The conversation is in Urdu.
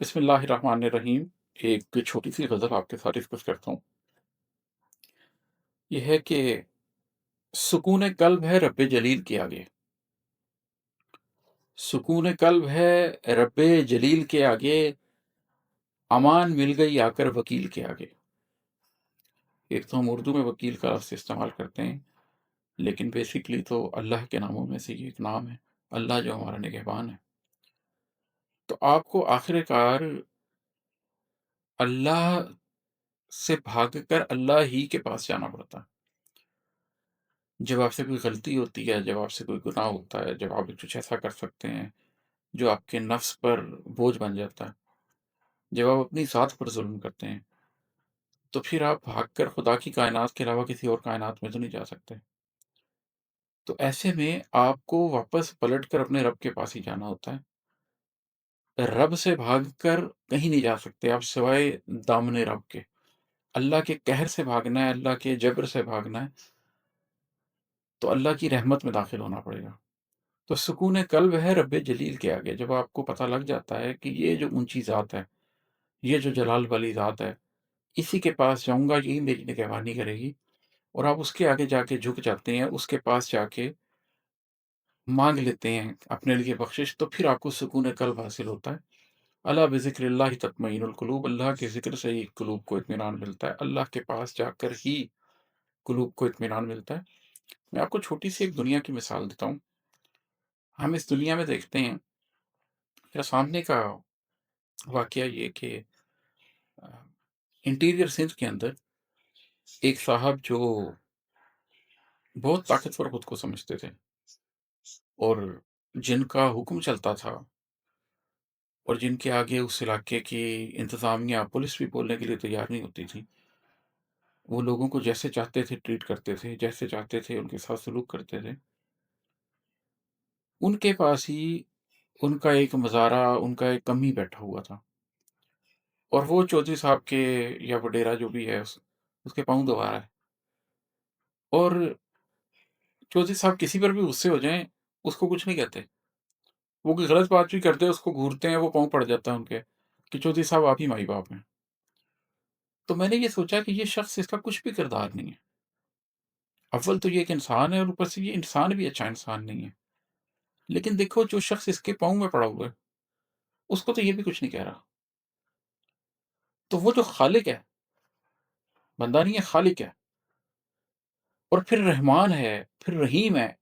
بسم اللہ الرحمن الرحیم۔ ایک چھوٹی سی غزل آپ کے ساتھ ڈسکس کرتا ہوں۔ یہ ہے کہ سکون قلب ہے رب جلیل کے آگے، سکون قلب ہے رب جلیل کے آگے، امان مل گئی آ کر وکیل کے آگے۔ ایک تو ہم اردو میں وکیل کا لفظ استعمال کرتے ہیں، لیکن بیسیکلی تو اللہ کے ناموں میں سے یہ ایک نام ہے، اللہ جو ہمارا نگہبان ہے۔ تو آپ کو آخر کار اللہ سے بھاگ کر اللہ ہی کے پاس جانا پڑتا ہے۔ جب آپ سے کوئی غلطی ہوتی ہے، جب آپ سے کوئی گناہ ہوتا ہے، جب آپ کچھ ایسا کر سکتے ہیں جو آپ کے نفس پر بوجھ بن جاتا ہے، جب آپ اپنی ذات پر ظلم کرتے ہیں، تو پھر آپ بھاگ کر خدا کی کائنات کے علاوہ کسی اور کائنات میں تو نہیں جا سکتے۔ تو ایسے میں آپ کو واپس پلٹ کر اپنے رب کے پاس ہی جانا ہوتا ہے۔ رب سے بھاگ کر کہیں نہیں جا سکتے آپ سوائے دامن رب کے۔ اللہ کے قہر سے بھاگنا ہے، اللہ کے جبر سے بھاگنا ہے، تو اللہ کی رحمت میں داخل ہونا پڑے گا۔ تو سکون قلب ہے رب جلیل کے آگے، جب آپ کو پتہ لگ جاتا ہے کہ یہ جو اونچی ذات ہے، یہ جو جلال والی ذات ہے، اسی کے پاس جاؤں گا، یہی میری نگہبانی کرے گی، اور آپ اس کے آگے جا کے جھک جاتے ہیں، اس کے پاس جا کے مانگ لیتے ہیں اپنے لیے بخشش، تو پھر آپ کو سکون قلب حاصل ہوتا ہے۔ الا بذکر اللہ تطمئن القلوب، اللہ کے ذکر سے ہی قلوب کو اطمینان ملتا ہے، اللہ کے پاس جا کر ہی قلوب کو اطمینان ملتا ہے۔ میں آپ کو چھوٹی سی ایک دنیا کی مثال دیتا ہوں۔ ہم اس دنیا میں دیکھتے ہیں، میرا سامنے کا واقعہ یہ کہ انٹیریئر سندھ کے اندر ایک صاحب جو بہت طاقتور خود کو سمجھتے تھے، اور جن کا حکم چلتا تھا، اور جن کے آگے اس علاقے کی انتظامیہ پولیس بھی بولنے کے لیے تیار نہیں ہوتی تھی۔ وہ لوگوں کو جیسے چاہتے تھے ٹریٹ کرتے تھے، جیسے چاہتے تھے ان کے ساتھ سلوک کرتے تھے۔ ان کے پاس ہی ان کا ایک مزارع، ان کا ایک کمی بیٹھا ہوا تھا، اور وہ چودھری صاحب کے یا وڈیرا جو بھی ہے اس کے پاؤں دبا رہا ہے، اور چودھری صاحب کسی پر بھی غصے ہو جائیں اس کو کچھ نہیں کہتے، وہ کوئی غلط بات بھی کرتے ہیں اس کو گھورتے ہیں، وہ پاؤں پڑ جاتا ہے ان کے کہ چودھری صاحب آپ ہی مائی باپ ہیں۔ تو میں نے یہ سوچا کہ یہ شخص، اس کا کچھ بھی کردار نہیں ہے۔ اول تو یہ ایک انسان ہے، اور اوپر سے یہ انسان بھی اچھا انسان نہیں ہے۔ لیکن دیکھو جو شخص اس کے پاؤں میں پڑا ہوا ہے، اس کو تو یہ بھی کچھ نہیں کہہ رہا۔ تو وہ جو خالق ہے، بندہ نہیں ہے، خالق ہے، اور پھر رحمان ہے، پھر رحیم ہے،